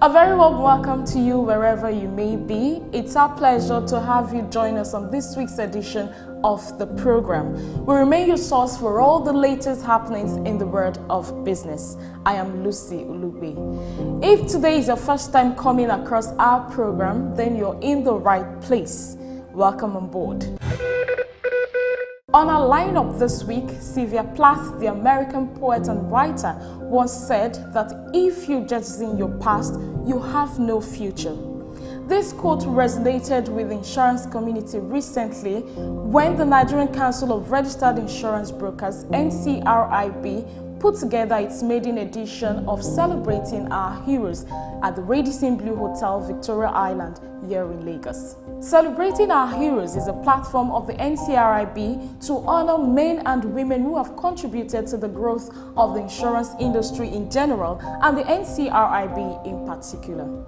A very warm welcome to you wherever you may be. It's our pleasure to have you join us on this week's edition of the program. We remain your source for all the latest happenings in the world of business. I am Lucy Ulugbe. If today is your first time coming across our program, then you're in the right place. Welcome on board. On our lineup this week, Sylvia Plath, the American poet and writer, once said that if you jettison your past, you have no future. This quote resonated with the insurance community recently when the Nigerian Council of Registered Insurance Brokers, NCRIB, put together its maiden edition of Celebrating Our Heroes at the Radisson Blu Hotel, Victoria Island, here in Lagos. Celebrating Our Heroes is a platform of the NCRIB to honor men and women who have contributed to the growth of the insurance industry in general and the NCRIB in particular.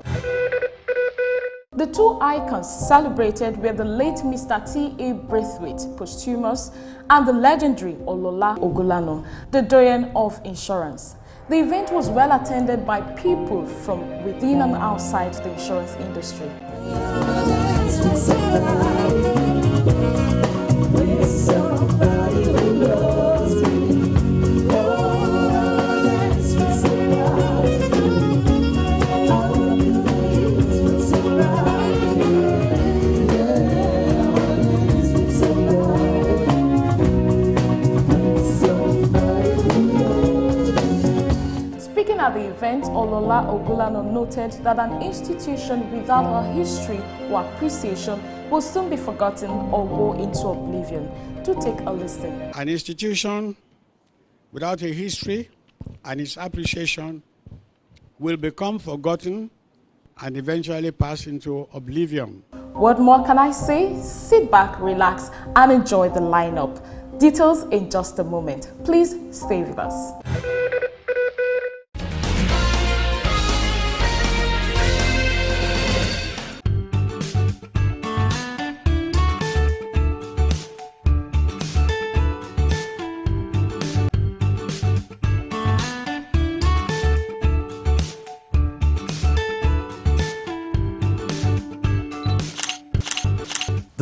The two icons celebrated were the late Mr. T.A. Braithwaite, posthumous, and the legendary Olola Ogulano, the doyen of insurance. The event was well attended by people from within and outside the insurance industry. At the event, Olola Ogulano noted that an institution without a history or appreciation will soon be forgotten or go into oblivion. Do take a listen. An institution without a history and its appreciation will become forgotten and eventually pass into oblivion. What more can I say? Sit back, relax, and enjoy the lineup. Details in just a moment. Please stay with us.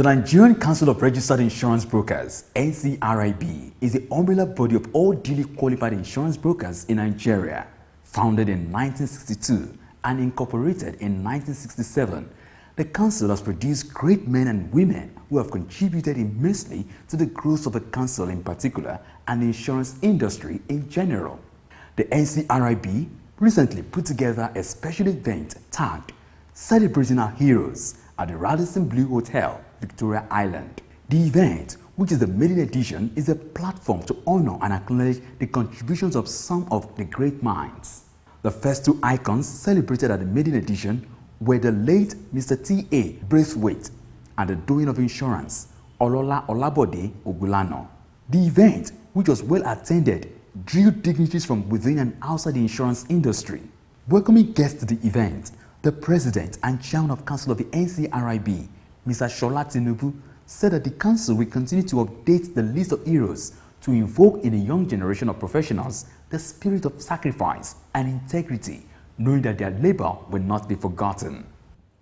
The Nigerian Council of Registered Insurance Brokers, NCRIB, is the umbrella body of all duly qualified insurance brokers in Nigeria. Founded in 1962 and incorporated in 1967, the council has produced great men and women who have contributed immensely to the growth of the council in particular and the insurance industry in general. The NCRIB recently put together a special event tagged Celebrating Our Heroes at the Radisson Blu Hotel, Victoria Island. The event, which is the maiden edition, is a platform to honor and acknowledge the contributions of some of the great minds. The first two icons celebrated at the maiden edition were the late Mr. T.A. Braithwaite and the doyen of insurance, Olola Olabode Ogulano. The event, which was well attended, drew dignitaries from within and outside the insurance industry. Welcoming guests to the event, the President and Chairman of Council of the NCRIB, Mr. Shola Tinubu, said that the Council will continue to update the list of heroes to invoke in the young generation of professionals the spirit of sacrifice and integrity, knowing that their labor will not be forgotten.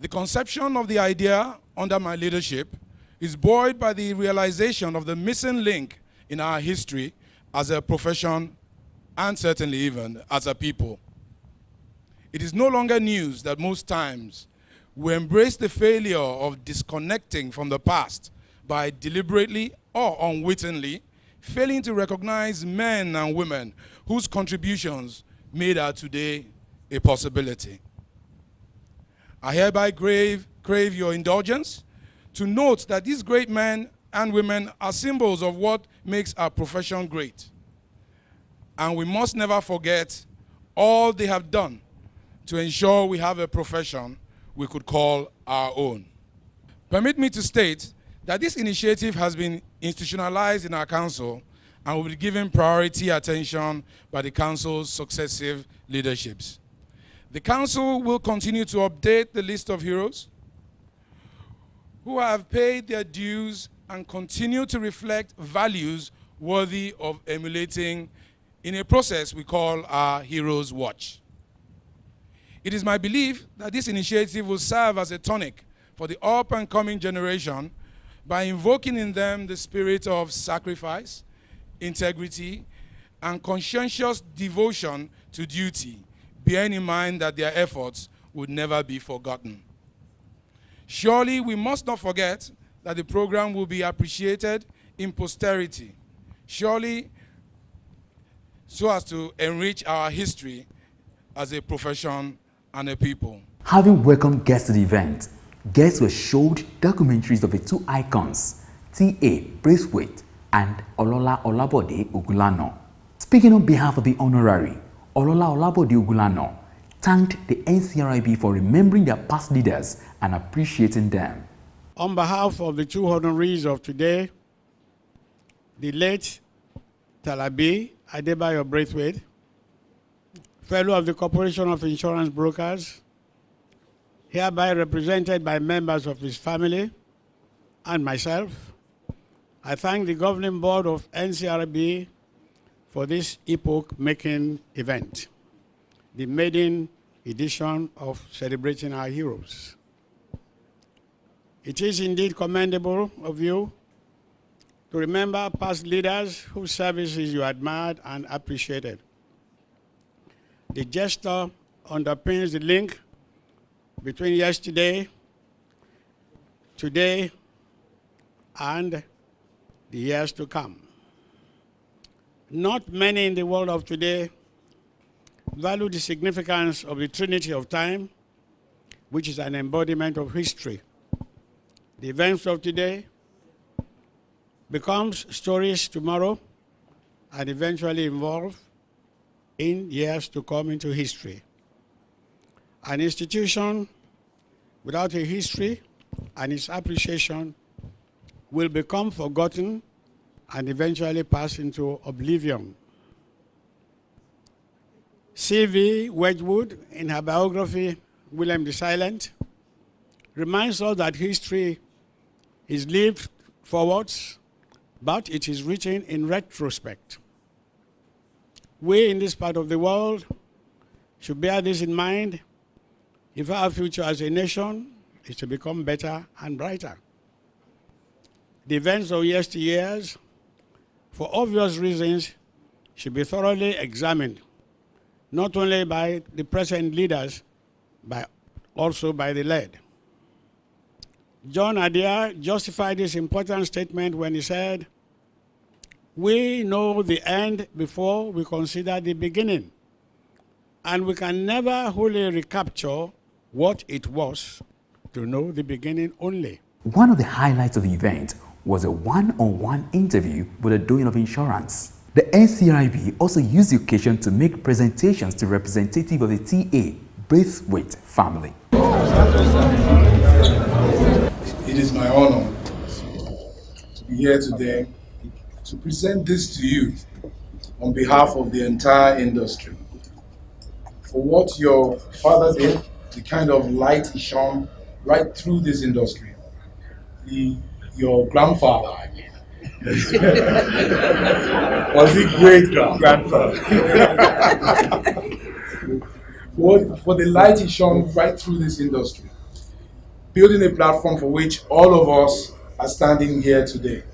The conception of the idea under my leadership is buoyed by the realization of the missing link in our history as a profession and certainly even as a people. It is no longer news that most times we embrace the failure of disconnecting from the past by deliberately or unwittingly failing to recognize men and women whose contributions made our today a possibility. I hereby crave your indulgence to note that these great men and women are symbols of what makes our profession great. And we must never forget all they have done to ensure we have a profession we could call our own. Permit me to state that this initiative has been institutionalized in our council and will be given priority attention by the council's successive leaderships. The council will continue to update the list of heroes who have paid their dues and continue to reflect values worthy of emulating in a process we call our Heroes Watch. It is my belief that this initiative will serve as a tonic for the up-and-coming generation by invoking in them the spirit of sacrifice, integrity, and conscientious devotion to duty, bearing in mind that their efforts would never be forgotten. Surely, we must not forget that the program will be appreciated in posterity, surely so as to enrich our history as a profession and a people. Having welcomed guests to the event, guests were showed documentaries of the two icons, T.A. Braithwaite and Olola Olabode Ogulano. Speaking on behalf of the honorary, Olola Olabode Ogulano thanked the NCRIB for remembering their past leaders and appreciating them. On behalf of the two honorees of today, the late Talabi Adebayo Braithwaite, Fellow of the Corporation of Insurance Brokers, hereby represented by members of his family and myself, I thank the governing board of NCRB for this epoch-making event, the Maiden edition of Celebrating Our Heroes. It is indeed commendable of you to remember past leaders whose services you admired and appreciated. The gesture underpins the link between yesterday, today, and the years to come. Not many in the world of today value the significance of the Trinity of Time, which is an embodiment of history. The events of today becomes stories tomorrow and eventually evolve in years to come into history. An institution without a history and its appreciation will become forgotten and eventually pass into oblivion. C.V. Wedgwood, in her biography, William the Silent, reminds us that history is lived forwards, but it is written in retrospect. We in this part of the world should bear this in mind if our future as a nation is to become better and brighter. The events of yesteryears, for obvious reasons, should be thoroughly examined, not only by the present leaders, but also by the led. John Adair justified this important statement when he said, "We know the end before we consider the beginning, and we can never wholly recapture what it was to know the beginning only." One of the highlights of the event was a one-on-one interview with the Doing of Insurance. The NCRIB also used the occasion to make presentations to representatives of the T.A. Braithwaite family. It is my honor to be here today to present this to you on behalf of the entire industry. For what your father did, the kind of light he shone right through this industry. Your grandfather, I mean. Was he great grandfather? For the light he shone right through this industry, building a platform for which all of us are standing here today.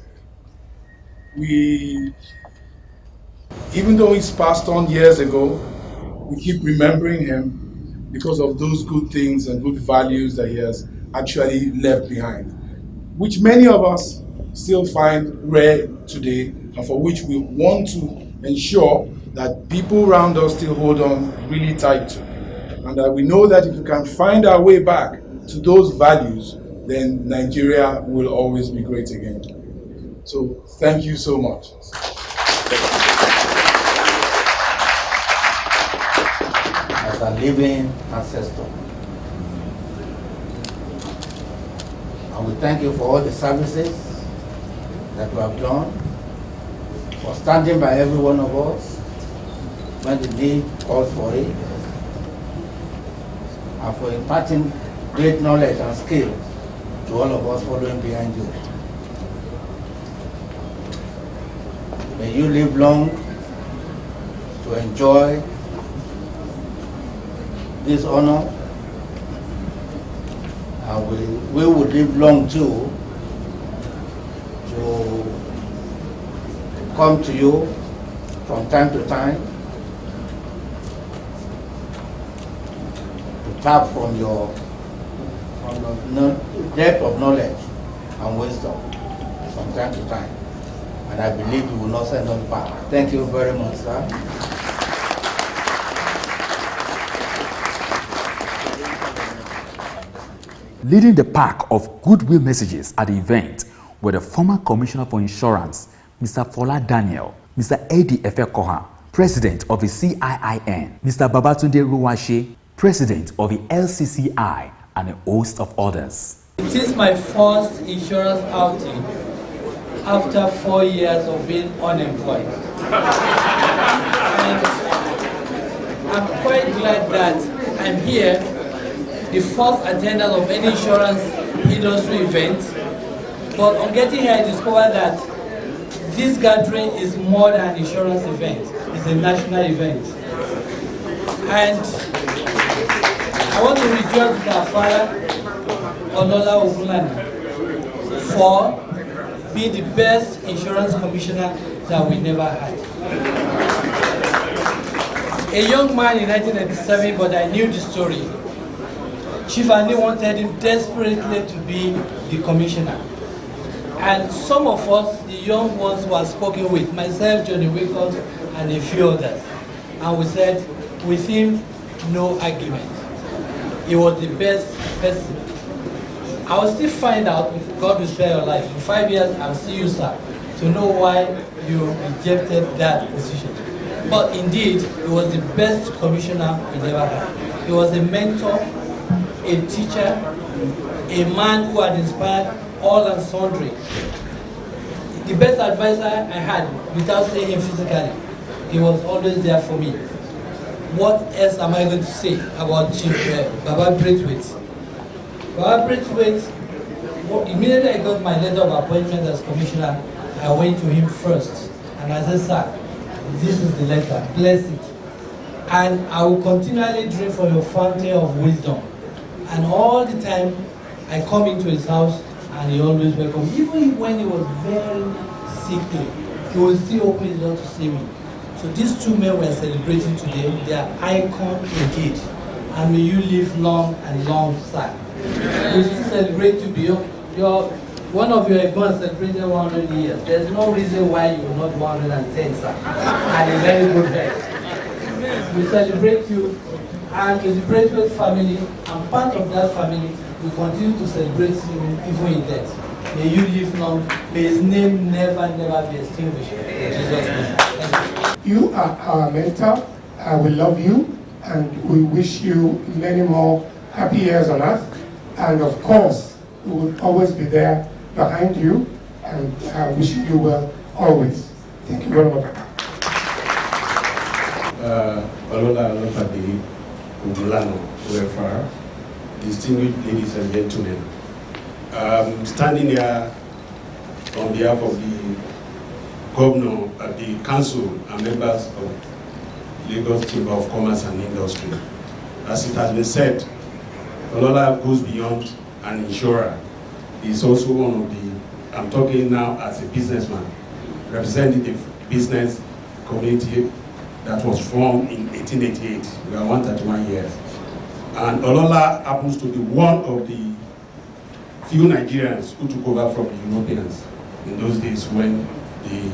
Even though he's passed on years ago, we keep remembering him because of those good things and good values that he has actually left behind, which many of us still find rare today, and for which we want to ensure that people around us still hold on really tight to. And that we know that if we can find our way back to those values, then Nigeria will always be great again. So thank you so much. As a living ancestor, And we thank you for all the services that you have done, for standing by every one of us when the need calls for it, and for imparting great knowledge and skill to all of us following behind you. May you live long to enjoy this honor, and we would live long too to come to you from time to time to tap from your depth of knowledge and wisdom from time to time. And I believe you will not send us back. Thank you very much, sir. Leading the pack of goodwill messages at the event were the former Commissioner for Insurance, Mr. Fola Daniel, Mr. Eddie Efekoha, President of the CIIN, Mr. Babatunde Ruwashe, President of the LCCI, and a host of others. It is my first insurance outing after 4 years of being unemployed. And I'm quite glad that I'm here, the first attendant of any insurance industry event. But on getting here, I discovered that this gathering is more than an insurance event. It's a national event. And I want to rejoice with our father, Olola Ogunlana, for being the best insurance commissioner that we never had. A young man in 1997, but I knew the story. Chief Andy wanted him desperately to be the commissioner. And some of us, the young ones, were spoken with, myself, Johnny Wickles, and a few others. And we said, with him, no argument. He was the best person. I will still find out, God will spare your life. In 5 years, I'll see you, sir, to know why you rejected that position. But indeed, he was the best commissioner we ever had. He was a mentor, a teacher, a man who had inspired all and sundry. The best advisor I had, without saying him physically, he was always there for me. What else am I going to say about Chief Baba Braithwaite? Baba Braithwaite, immediately I got my letter of appointment as commissioner, I went to him first. And I said, sir, this is the letter, bless it. And I will continually drink from your fountain of wisdom. And all the time, I come into his house and he always welcomed me. Even when he was very sickly, he would still open his door to see me. So these two men we're celebrating today, they are icon indeed. And may you live long and long, sir. We still celebrate to be one of your events celebrated 100 years. There's no reason why you will not 110, sir. And a very good head. We celebrate you, and the Braithwaite family, and part of that family, we continue to celebrate him even in death. May you live long. May his name never, never be extinguished. In Jesus' name. You are our mentor. We love you, and we wish you many more happy years on earth. And of course, we will always be there behind you and wishing you well always. Thank you very much. Olola Olopade Ogulano, OFR, distinguished ladies and gentlemen. Standing here on behalf of the governor, the council, and members of Lagos Chamber of Commerce and Industry. As it has been said, Olola goes beyond an insurer. He's also one of the, I'm talking now as a businessman, representing the business community that was formed in 1888. We are 131 years. And Olola happens to be one of the few Nigerians who took over from the Europeans in those days when the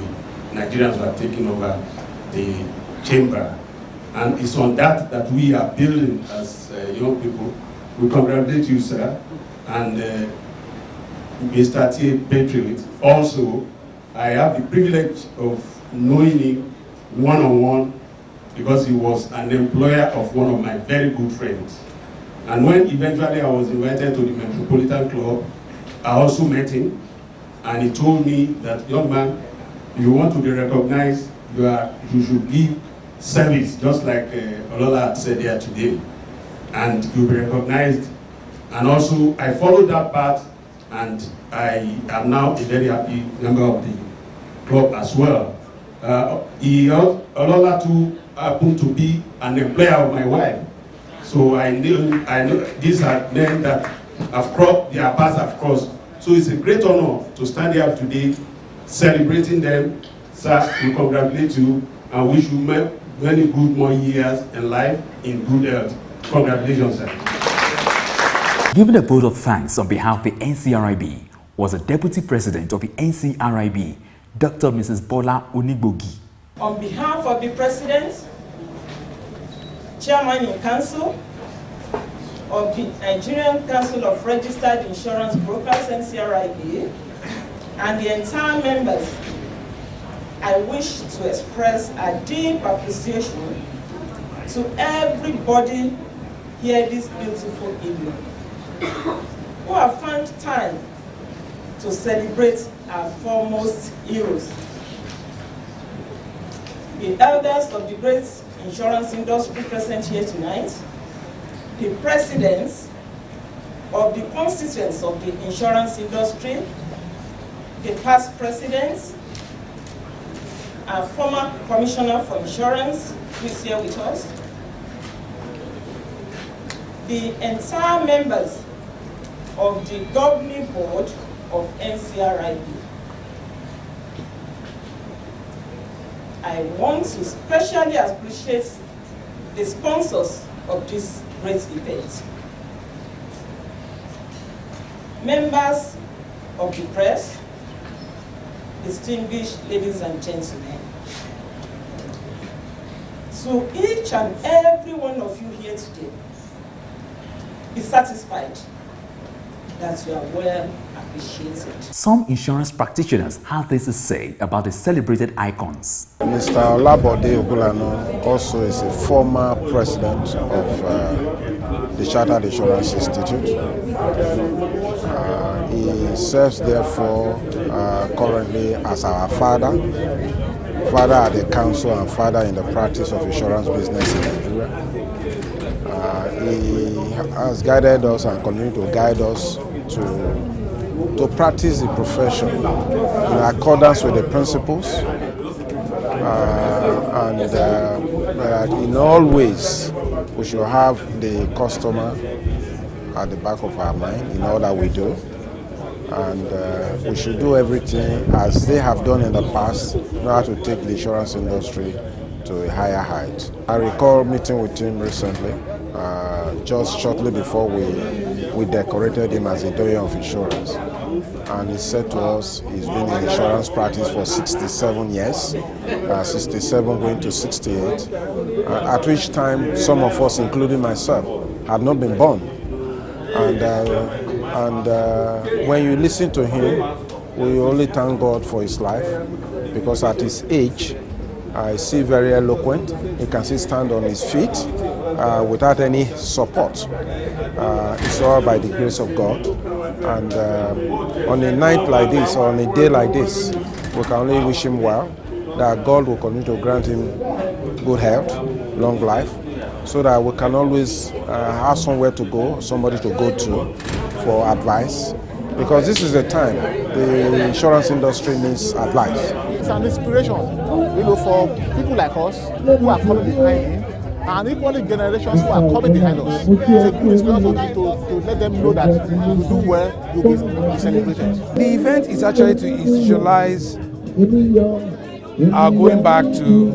Nigerians were taking over the chamber. And it's on that that we are building as young people. We congratulate you, sir, and Mr. T. Braithwaite. Also, I have the privilege of knowing him one-on-one because he was an employer of one of my very good friends. And when eventually I was invited to the Metropolitan Club I also met him, and he told me that, young man, if you want to be recognized, you should give service, just like Olola said here today, and you'll be recognized. And also, I followed that path, and I am now a very happy member of the club as well. Olola too happened to be an employer of my wife, so I know these are men that have crossed, their paths have crossed. So it's a great honor to stand here today, celebrating them. Sir, we congratulate you and wish you many good more years in life in good health. Congratulations, sir. Giving a vote of thanks on behalf of the NCRIB was the Deputy President of the NCRIB, Dr. Mrs. Bola Onigbogi. On behalf of the President, Chairman in Council of the Nigerian Council of Registered Insurance Brokers, NCRIB, and the entire members, I wish to express a deep appreciation to everybody here this beautiful evening who have found time to celebrate our foremost heroes. The elders of the great insurance industry present here tonight, the presidents of the constituents of the insurance industry, the past presidents, our former commissioner for insurance, who is here with us, the entire members of the governing board of NCRIB. I want to especially appreciate the sponsors of this great event. Members of the press, distinguished ladies and gentlemen, to each and every one of you here today, be satisfied that you are well appreciated. Some insurance practitioners have this to say about the celebrated icons. Mr. Olabode Ogulano also is a former president of the Chartered Insurance Institute. He serves therefore currently as our father at the council and father in the practice of insurance business in Nigeria. He has guided us and continues to guide us to practice the profession in accordance with the principles and in all ways we should have the customer at the back of our mind in all that we do, and we should do everything as they have done in the past in order to take the insurance industry to a higher height. I recall meeting with him recently, just shortly before we decorated him as a doyen of insurance. And he said to us he's been in insurance practice for 67 years, 67 going to 68, at which time some of us, including myself, had not been born. And when you listen to him, we only thank God for his life, because at his age, I see very eloquent. He can still stand on his feet without any support. It's all by the grace of God. And on a night like this, or on a day like this, we can only wish him well, that God will continue to grant him good health, long life, so that we can always have somewhere to go, somebody to go to for advice. Because this is the time the insurance industry needs advice. It's an inspiration, for people like us who are coming behind him, and equally generations who are coming behind us. It's a good inspiration to let them know that you do well, you will be celebrated. The event is actually to institutionalize our going back to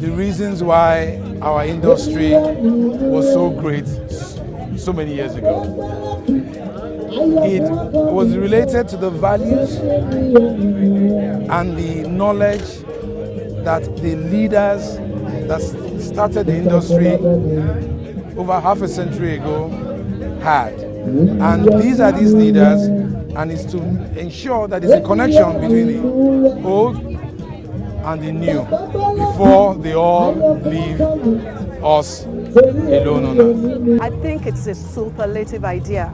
the reasons why our industry was so great so many years ago. It was related to the values and the knowledge that the leaders that started the industry over half a century ago had. And these are these leaders, and it's to ensure that there's a connection between the old and the new before they all leave us alone on earth. I think it's a superlative idea.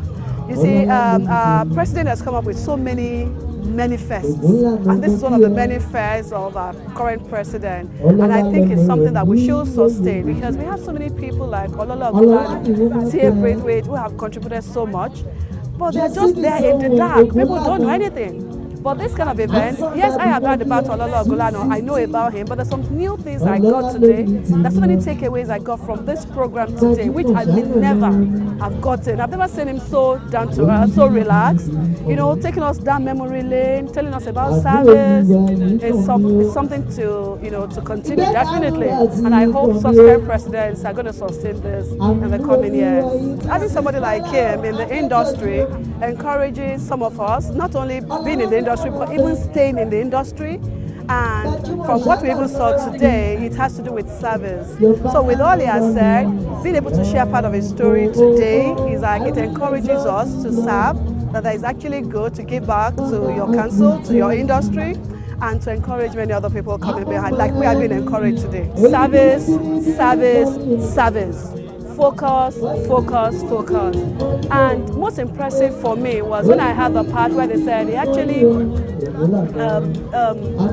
You see, our president has come up with so many manifests, and this is one of the manifests of our current president, and I think it's something that we should sustain, because we have so many people like Olola Ogulano, T.A. Braithwaite, who have contributed so much, but they're just there in the dark. People don't know anything. But this kind of event, yes, I have heard about Olola Ogulano, I know about him, but there's some new things I got today. There's so many takeaways I got from this program today, which I may never have gotten. I've never seen him so down to earth, so relaxed, you know, taking us down memory lane, telling us about service. It's something to, you know, to continue, definitely. And I hope subsequent presidents are going to sustain this in the coming years. Having somebody like him in the industry encourages some of us, not only being in the industry, but even staying in the industry. And from what we even saw today, it has to do with service. So with all he has said, being able to share part of his story today is like it encourages us to serve, that is actually good to give back to your council, to your industry, and to encourage many other people coming behind, like we have been encouraged today. Service, service, service. Focus, focus, focus. And most impressive for me was when I had the part where they said he actually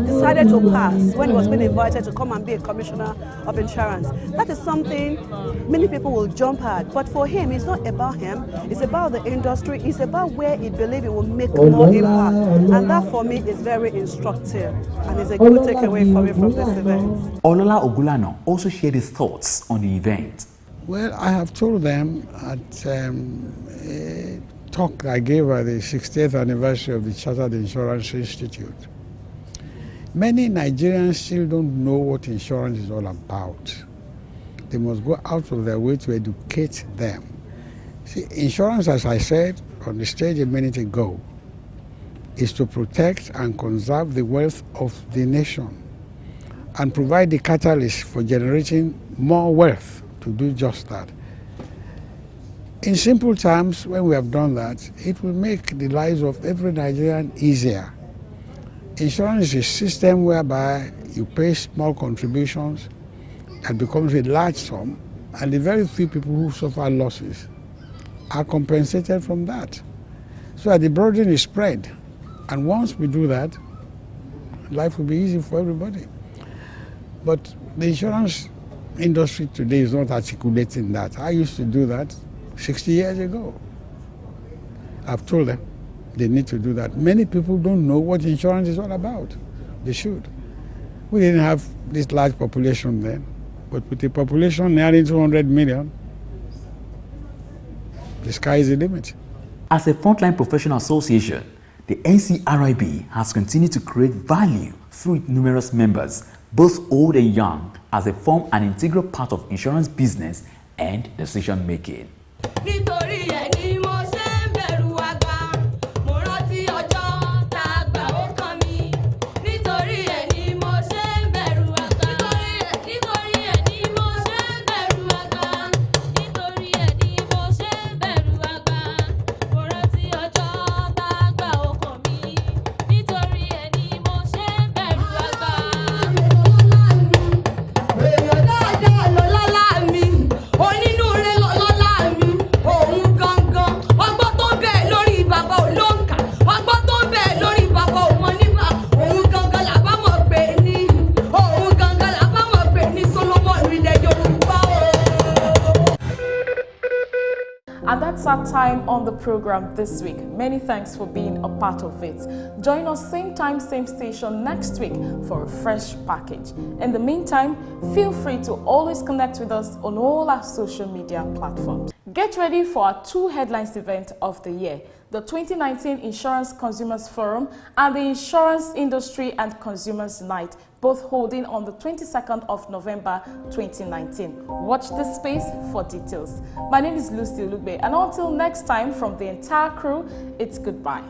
decided to pass when he was being invited to come and be a commissioner of insurance. That is something many people will jump at, but for him, it's not about him, it's about the industry, it's about where he believes it will make more impact. And that for me is very instructive, and it's a good takeaway for me from this event. Olola Ogulano also shared his thoughts on the event. Well, I have told them at a talk I gave at the 60th anniversary of the Chartered Insurance Institute. Many Nigerians still don't know what insurance is all about. They must go out of their way to educate them. See, insurance, as I said on the stage a minute ago, is to protect and conserve the wealth of the nation and provide the catalyst for generating more wealth to do just that. In simple terms, when we have done that, it will make the lives of every Nigerian easier. Insurance is a system whereby you pay small contributions that becomes a large sum, and the very few people who suffer losses are compensated from that. So that the burden is spread. And once we do that, life will be easy for everybody. But the insurance industry today is not articulating that. I used to do that 60 years ago. I've told them they need to do that. Many people don't know what insurance is all about. They should. We didn't have this large population then, but with a population nearing 200 million, the sky is the limit. As a frontline professional association, the NCRIB has continued to create value through its numerous members, both old and young, as they form an integral part of insurance business and decision making. And that's our time on the program this week. Many thanks for being a part of it. Join us same time, same station next week for a fresh package. In the meantime, feel free to always connect with us on all our social media platforms. Get ready for our two headlines event of the year: the 2019 Insurance Consumers Forum and the Insurance Industry and Consumers Night, both holding on the 22nd of November 2019. Watch this space for details. My name is Lucy Ulugbe, and until next time, from the entire crew, it's goodbye.